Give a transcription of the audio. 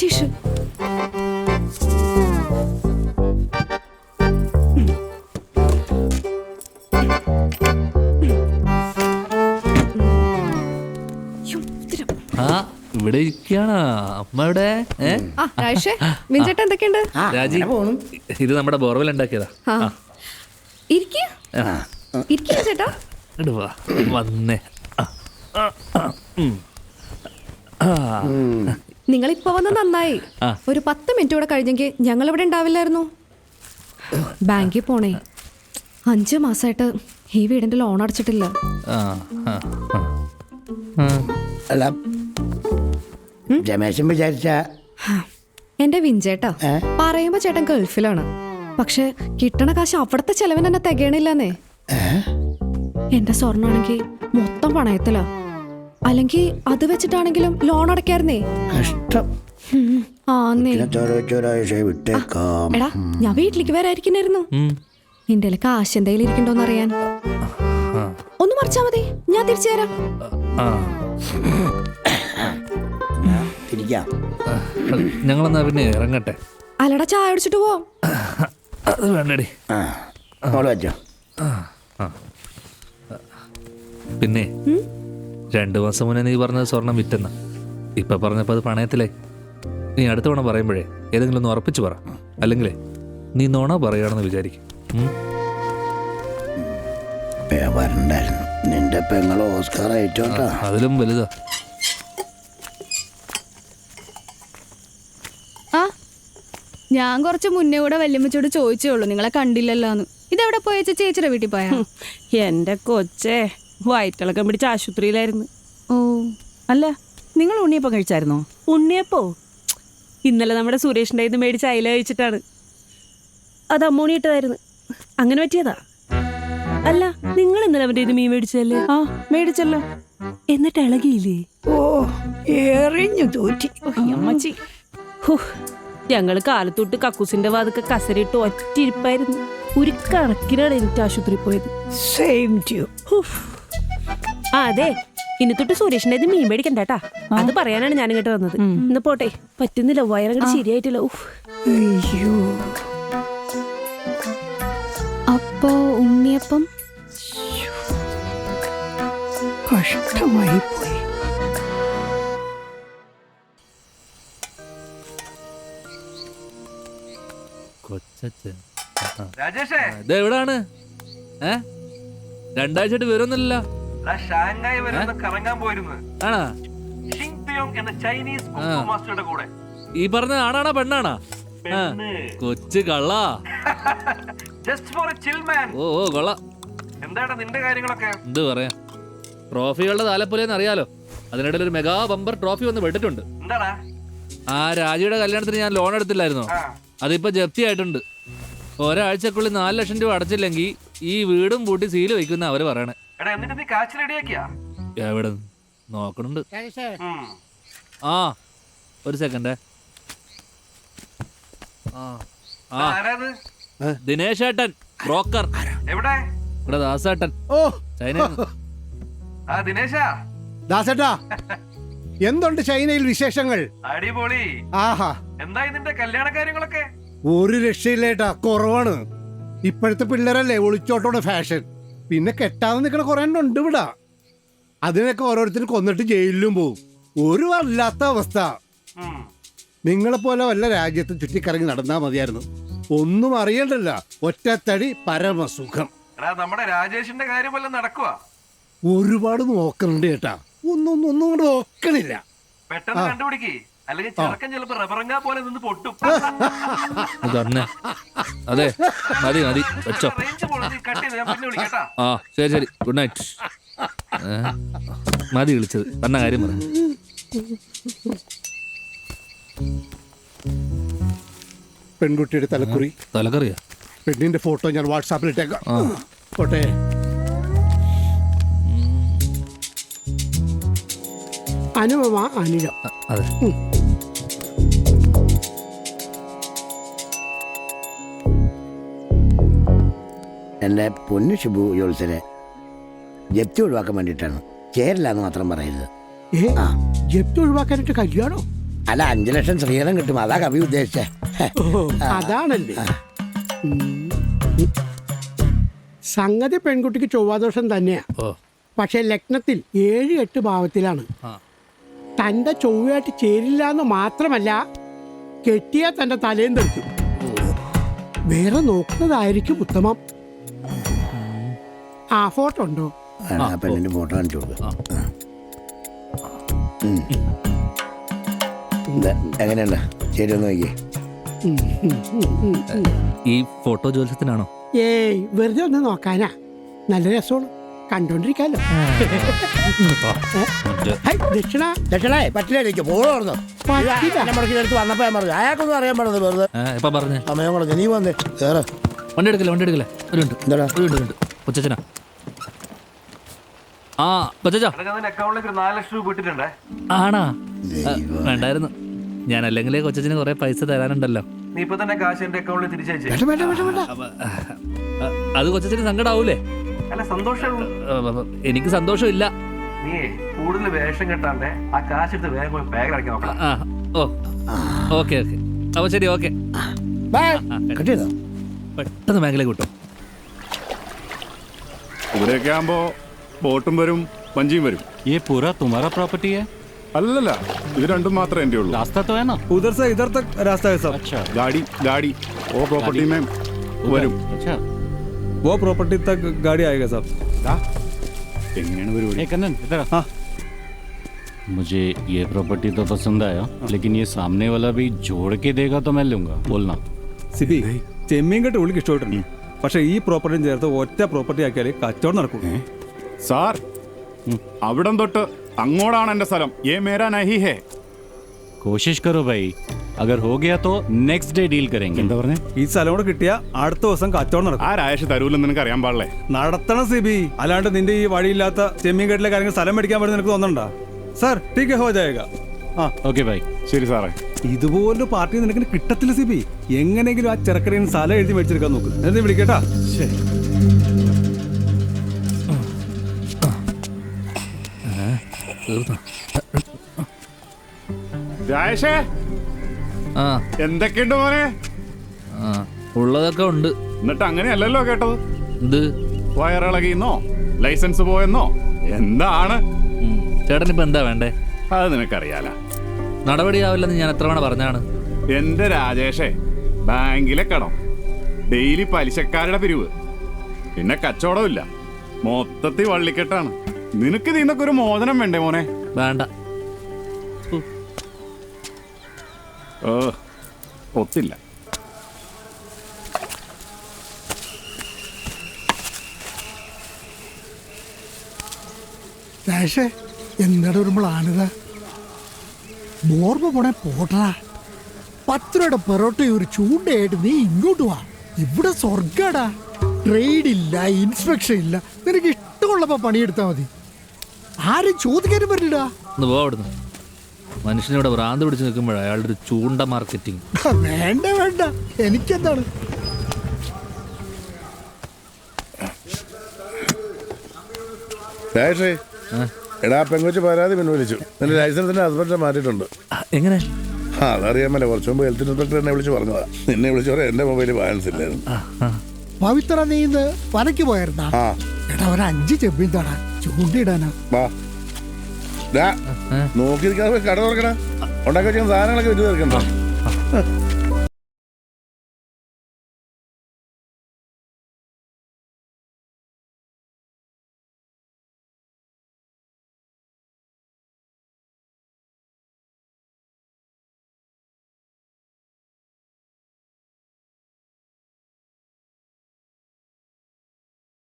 രാജേഷ്. ഇവിടെ ഇരിക്കാണ് അമ്മ. ഇവിടെ വിൻചേട്ടാ എന്തൊക്കെയുണ്ട്? രാജി, ഇത് നമ്മുടെ ബോർവെൽ ഉണ്ടാക്കിയതാ. ചേട്ടാ വന്നേ. നിങ്ങൾ ഇപ്പൊ വന്ന് നന്നായി. ഒരു 10 മിനിറ്റ് കൂടെ കഴിഞ്ഞെങ്കിൽ ഞങ്ങൾ ഇവിടെ ഉണ്ടാവില്ലായിരുന്നു. ബാങ്കിൽ പോണേ. 5 മാസമായിട്ട് ഈ വീടിന്റെ ലോൺ അടച്ചിട്ടില്ല. അല്ല രമേശൻ വിചാരിച്ച എന്റെ വിൻചേട്ടാ പറയുമ്പോ ചേട്ടൻ ഗൾഫിലാണ്. പക്ഷെ കിട്ടണ കാശ് അവിടത്തെ ചെലവിന് തന്നെ തികയണില്ലെന്നേ. എന്റെ സ്വർണ്ണാണെങ്കി മൊത്തം പണയത്തിലാ. അല്ലെങ്കിൽ അത് വെച്ചിട്ടാണെങ്കിലും ലോൺ അടയ്ക്കായിരുന്നേ. കഷ്ടം. എടാ ഞാൻ വീട്ടിലേക്ക് വരാതിരിക്കുന്നായിരുന്നു. നിന്റെ കാശ് എന്തെങ്കിലും ഇരിക്കണ്ടോന്ന് അറിയാൻ. ഒന്ന് മറിച്ചാ മതി, ഞാൻ തിരിച്ചു തരാം. ഞങ്ങളെന്നാ പിന്നെ ഇറങ്ങട്ടെ. അല്ലടാ ചായ അടിച്ചിട്ട് പോവാം. അത് വേണ്ടടി. പിന്നെ 2 മാസം മുന്നേ നീ പറഞ്ഞത് സ്വർണം വിറ്റെന്ന. ഇപ്പൊ പറഞ്ഞപ്പോ അത് പണയത്തിലായി. നീ അടുത്ത തവണ പറയുമ്പോഴേ ഏതെങ്കിലും ഒന്ന് ഉറപ്പിച്ചു പറ. അല്ലെങ്കിലേ നീ നോണ പറയുകയാണെന്ന് വിചാരിക്കും. നിന്റെ പെങ്ങളോ ഓസ്കാർ ആയിട്ടോട്ടാ. അതിലും വലുതാ. ഞാൻ കുറച്ച് മുന്നേ കൂടെ വല്യമ്മച്ചോട് ചോദിച്ചേ ഉള്ളൂ, നിങ്ങളെ കണ്ടില്ലല്ലോന്ന്. ഇതെവിടെ പോയ ചേച്ചിയുടെ വീട്ടിൽ പോയാ? എന്റെ കൊച്ചേ വയറ്റിളക്കം പിടിച്ച ആശുപത്രിയിലായിരുന്നു. ഓ അല്ല, നിങ്ങൾ ഉണ്ണിയപ്പം കഴിച്ചായിരുന്നോ? ഉണ്ണിയപ്പോ ഇന്നലെ നമ്മുടെ സുരേഷിന്റെ ഇത് മേടിച്ച് അയില കഴിച്ചിട്ടാണ്. അത് അമ്മോണി ഇട്ടതായിരുന്നു, അങ്ങനെ പറ്റിയതാ. അല്ല, നിങ്ങൾ ഇന്നലെ അവന്റെ ഇത് മീൻ മേടിച്ചല്ലേ? ആ മേടിച്ചല്ലോ. എന്നിട്ട് ഇളകിയില്ലേ? ഓ എറിഞ്ഞു തോറ്റി അമ്മച്ചി. ഞങ്ങള് കാലത്തൊട്ട് കക്കൂസിന്റെ വാതൊക്കെ കസരിട്ട് ഒറ്റിരിപ്പായിരുന്നു. ഒരു കണക്കിനാണ് എനിക്ക് ആശുപത്രി പോയത്. അതെ, ഇനി തൊട്ട് സുരേഷിന്റെ ഇത് മീൻ മേടിക്കണ്ടാട്ടാ. അത് പറയാനാണ് ഞാൻ ഇങ്ങോട്ട് വന്നത്. ഇന്ന് പോട്ടെ, പറ്റുന്നില്ല, വയറങ്ങോട്ട് ശരിയായിട്ടില്ല. അപ്പോ ഉണ്ണിയപ്പം കഷ്ടമായി പോയി. എവിടാണ്? 2 ആഴ്ചയായിട്ട് വരുന്നില്ല. ഈ പറഞ്ഞ ആണാണോ പെണ്ണാണോ? കൊച്ചു കള്ളാ. ഓ കൊള്ളാം. എന്താടാ നിന്റെ കാര്യങ്ങളൊക്കെ? എന്ത് പറയാ, ട്രോഫികളുടെ താലപ്പൊലിയെന്ന് അറിയാലോ. അതിനിടയിൽ ഒരു മെഗാ ബമ്പർ ട്രോഫി വന്ന് പെട്ടിട്ടുണ്ട്. എന്താടാ? ആ രാജിയുടെ കല്യാണത്തിന് ഞാൻ ലോൺ എടുത്തില്ലായിരുന്നോ? അതിപ്പോ ജപ്തിയായിട്ടുണ്ട്. ഒരാഴ്ചക്കുള്ളിൽ 4 ലക്ഷം രൂപ അടച്ചില്ലെങ്കിൽ ഈ വീടും പൂട്ടി സീല് വെക്കുന്ന അവര് പറയണേ. എവിടെ നോക്കണുണ്ട്. ആ ഒരു സെക്കൻഡ്. ദിനേശ് ഏട്ടൻ ബ്രോക്കർ. ഇവിടെ ദാസേട്ടൻ. ദാസേട്ടാ, എന്തുണ്ട് ചൈനയിൽ വിശേഷങ്ങൾ? അടിപൊളി. ആഹാ, എന്തായി നിന്റെ കല്യാണ കാര്യങ്ങളൊക്കെ? ഒരു രക്ഷയില്ലേട്ടാ, കുറവാണ്. ഇപ്പോഴത്തെ പിള്ളേരല്ലേ ഒളിച്ചോട്ടോടെ ഫാഷൻ. പിന്നെ കെട്ടാതെ നിൽക്കണ കുറെ ഉണ്ട് ഇവിടെ. അതിനൊക്കെ ഓരോരുത്തരും കൊന്നിട്ട് ജയിലിലും പോവും. ഒരു വല്ലാത്ത അവസ്ഥ. നിങ്ങളെപ്പോലെ വല്ല രാജ്യത്ത് ചുറ്റിക്കറങ്ങി നടന്നാ മതിയായിരുന്നു. ഒന്നും അറിയണ്ടല്ല, ഒറ്റത്തടി പരമസുഖം. നമ്മുടെ രാജേഷിന്റെ കാര്യം വല്ലതും നടക്കുവാ? ഒരുപാട് നോക്കണുണ്ട് ചേട്ടാ, ഒന്നും കൊണ്ട് നോക്കണില്ല. പെട്ടെന്ന് കണ്ടുപിടിക്കേ, അല്ലെങ്കിൽ ചെറുക്കൻ ചിലപ്പോ റബ്ബറങ്ങാ പോലെ നിന്ന് പൊട്ടും. അതെ, മതി മതി വെച്ചോ. ആ ശരി, ഗുഡ് നൈറ്റ്. മതി വിളിച്ചത്, പറഞ്ഞ കാര്യം പറഞ്ഞു. പെൺകുട്ടിയുടെ തലക്കറിയാ? പെണ്ണിന്റെ ഫോട്ടോ ഞാൻ വാട്സാപ്പിൽ ഇട്ടേക്കാം. കോട്ടെ. അനുപമ അനിഴം. അതെ. എൻ്റെ പൊന്നു ഷിബു ജോത്സനെ ജപ്തി ഒഴിവാക്കാൻ വേണ്ടിയിട്ടാണ്. ചേരില്ല എന്ന് മാത്രം പറയരുത്. ജപ്തി ഒഴിവാക്കാനായിട്ട് കല്യാണോ? അല്ല 5 ലക്ഷം സ്ത്രീധനം കിട്ടും, അതാ കവി ഉദ്ദേശിച്ചേ. അതാണല്ലേ. സംഗതി പെൺകുട്ടിക്ക് ചൊവ്വാദോഷം തന്നെയാ. പക്ഷെ ലഗ്നത്തിൽ 7-8 ഭാവത്തിലാണ്. തന്റെ ചൊവ്വയായിട്ട് ചേരില്ല എന്ന് മാത്രമല്ല, കെട്ടിയാ തന്റെ തലയും തെറിക്കും. വേറെ നോക്കുന്നതായിരിക്കും ഉത്തമം. ആ ഫോട്ടോ ഉണ്ടോ? പെണ്ണിന്റെ ഫോട്ടോ കാണിച്ചു കൊടുക്കുക. എങ്ങനെയുണ്ട്? ശരി, ഒന്ന് നോക്കിയേ. ഈ ഫോട്ടോ ജ്യോത്സ്യത്തിനാണോ? ഏയ്, വെറുതെ ഒന്ന് നോക്കാനാ. നല്ല രസമാണ്, കണ്ടോണ്ടിരിക്കാലോ. ദക്ഷിണ ദക്ഷിണേ പറ്റില്ലേക്ക് പോകണോ? എടുത്ത് വന്നപ്പോ ഞാൻ പറഞ്ഞു അയാൾക്കൊന്നും അറിയാൻ പാടുന്നത്. വെറുതെ ഇപ്പൊ പറഞ്ഞേ സമയം കളഞ്ഞു. നീ വന്നേ വേറെ വണ്ടി എടുക്കല്ലേ ഒരു ഉണ്ട് കൊച്ചനാ. ആ കൊച്ചാ അക്കൗണ്ടിലേക്ക് ഒരു 4 ലക്ഷം രൂപ ഇട്ടിട്ടുണ്ടേ. ആണാ? വേണ്ടായിരുന്നു. ഞാൻ അല്ലെങ്കിൽ കൊച്ചന് കുറെ പൈസ തരാനുണ്ടല്ലോ. നീ ഇപ്പൊ തന്നെ കാശ് എന്റെ അക്കൗണ്ടിൽ തിരിച്ചയച്ചേ. അത് കൊച്ചന് സങ്കടാവൂലേ? അല്ല, സന്തോഷമുള്ളൂ. എനിക്ക് സന്തോഷമില്ല. നീ കൂടുതൽ വേഷം കെട്ടാണ്ടേ ആ കാശ് എടുത്ത് വേഗം പോയി ബാഗ് അടയ്ക്കാൻ നോക്കണം. ഓക്കെ അപ്പൊ ശരി, ഓക്കെ. കിട്ടിയതോ? പെട്ടെന്ന് ബാങ്കിലേക്ക് കിട്ടും. ഇവിടെയൊക്കെ ആകുമ്പോ ബോട്ടും വരും, വഞ്ചിയും വരും. ये पूरा तुम्हारा प्रॉपर्टी है? അല്ലല്ല, ഇത് രണ്ടും മാത്രമേ എൻ്റെ ഉള്ളൂ. रास्ता तो है ना? ഉധർ സെ ഇധർ തക് രാസ്ത ഹൈ സബ്. अच्छा ഗാഡി ഓ പ്രോപ്പർട്ടി में വരും. अच्छा वो प्रॉपर्टी तक गाड़ी आएगा साहब. എങ്ങനെയാണ് പരിപാടി? कन्नन इधर आ. मुझे ये प्रॉपर्टी तो पसंद आया, लेकिन ये सामने वाला भी जोड़ के देगा तो मैं लूंगा. बोलना. സിബി, ചെമ്മീൻ കെട്ട് ഉള്ളിക്ക് ഇഷ്ടമായിട്ടുണ്ട്. പക്ഷെ ഈ പ്രോപ്പർട്ടിയും ചേർത്ത് ഒറ്റ പ്രോപ്പർട്ടി ആക്കിയാലേ കച്ചവടം നടക്കും. സാർ, അവിടം തൊട്ട് അങ്ങോട്ടാണ് എന്റെ സ്ഥലം. ये मेरा नहीं है. कोशिश करो भाई, अगर हो गया तो नेक्स्ट डे डील करेंगे. എന്താ പറഞ്ഞേ? ഈ സ്ഥലം കൂടെ കിട്ടിയ അടുത്ത ദിവസം കച്ചവടം നടക്കും. ആ രാജേഷ് തരൂലെന്ന് നിനക്ക് അറിയാൻ പാടില്ലേ? നടത്തണം സിബി, അല്ലാണ്ട് നിന്റെ ഈ വഴിയില്ലാത്ത ചെമ്മീൻ കെട്ടിലെ കാര്യങ്ങൾ സ്ഥലം മേടിക്കാൻ പറ്റും നിനക്ക് തോന്നണ്ട. സാർ ടീക്ക് ഹോ ജായേഗാ. ओके भाई. ശരി സാറേ. ഇതുപോലൊരു പാർട്ടി നിനക്ക് കിട്ടത്തില്ല സിബി. എങ്ങനെയെങ്കിലും ആ ചെറുക്കടയിൽ സ്ഥലം എഴുതി മേടിച്ചെടുക്കാൻ നോക്ക്. എന്നിട്ട് വിളിക്കട്ടാ. ശരി. രാജേഷേ, എന്തൊക്കെയുണ്ട് മോനെ? ഉള്ളതൊക്കെ ഉണ്ട്. എന്നിട്ട് അങ്ങനെയല്ലല്ലോ കേട്ടത്. ഇത് വയറിളകിന്നോ ലൈസൻസ് പോയെന്നോ എന്താണ്? ചേട്ടൻ ഇപ്പൊ എന്താ വേണ്ടേ? അത് നിനക്കറിയാല. നടപടിയാവില്ലെന്ന് ഞാൻ എത്ര തവണ പറഞ്ഞാണ്. എന്റെ രാജേഷേ, ബാങ്കിലെ കടം, ഡെയിലി പലിശക്കാരുടെ പിരിവ്, പിന്നെ കച്ചവടമില്ല, മൊത്തത്തിൽ വള്ളിക്കെട്ടാണ്. നിനക്ക് ഇതിന്നൊക്കെ ഒരു മോചനം വേണ്ടേ മോനെ? വേണ്ട. ഒത്തില്ല. രാജേഷേ, എന്താണ് ഒരു പ്ലാനിതാ? ബോർമ പോണേ പോട്ടാ. 10 രൂപയുടെ പെറോട്ടയും ഒരു ചൂണ്ടയായിട്ട് നീ ഇങ്ങോട്ട് വാ. ഇവിടെ സ്വർഗാടാ. ട്രേഡ് ഇല്ല, ഇൻസ്പെക്ഷൻ ഇല്ല. നിനക്ക് ഇഷ്ടമുള്ളപ്പോ പണിയെടുത്താ മതി. ആരും ചോദിക്കാനും പറ്റില്ല. ഒന്ന് പോ അവിടുന്ന്. മനുഷ്യനിവിടെ ഭ്രാന്ത് പിടിച്ച് നിൽക്കുമ്പോഴാണ് അയാളുടെ ഒരു ചൂണ്ട മാർക്കറ്റിംഗ്. വേണ്ട വേണ്ട, എനിക്കെന്താണ്? എടാ, പെങ്കൊച്ച് പരാതി പിൻവലിച്ചു. നിന്റെ ലൈസൻസിന്റെ ഹസ്ബൻഡിനെ മാറ്റിയിട്ടുണ്ട്. എങ്ങനെ? അതറിയാമല്ലേ, കുറച്ചു മുമ്പ് ഹെൽത്ത് ഇൻസ്പെക്ടർ എന്നെ വിളിച്ച് പറഞ്ഞതാ. നിന്നെ വിളിച്ചു പറയാം, എന്റെ മൊബൈലിൽ ബാലൻസ് ഇല്ലായിരുന്നു. പവിത്ര, നീ ഇന്ന് വനക്ക് പോയിരുന്നാ? എടാ, ഒരു 5 ചെമ്മീൻ തടാ, ചൂണ്ടിടാനാ. വാ, നോക്കി നിൽക്കാതെ കട തുറക്കണ. ഉണ്ടാക്കി വെച്ച സാധനങ്ങളൊക്കെ വിറ്റ് തീർക്കണ്ട.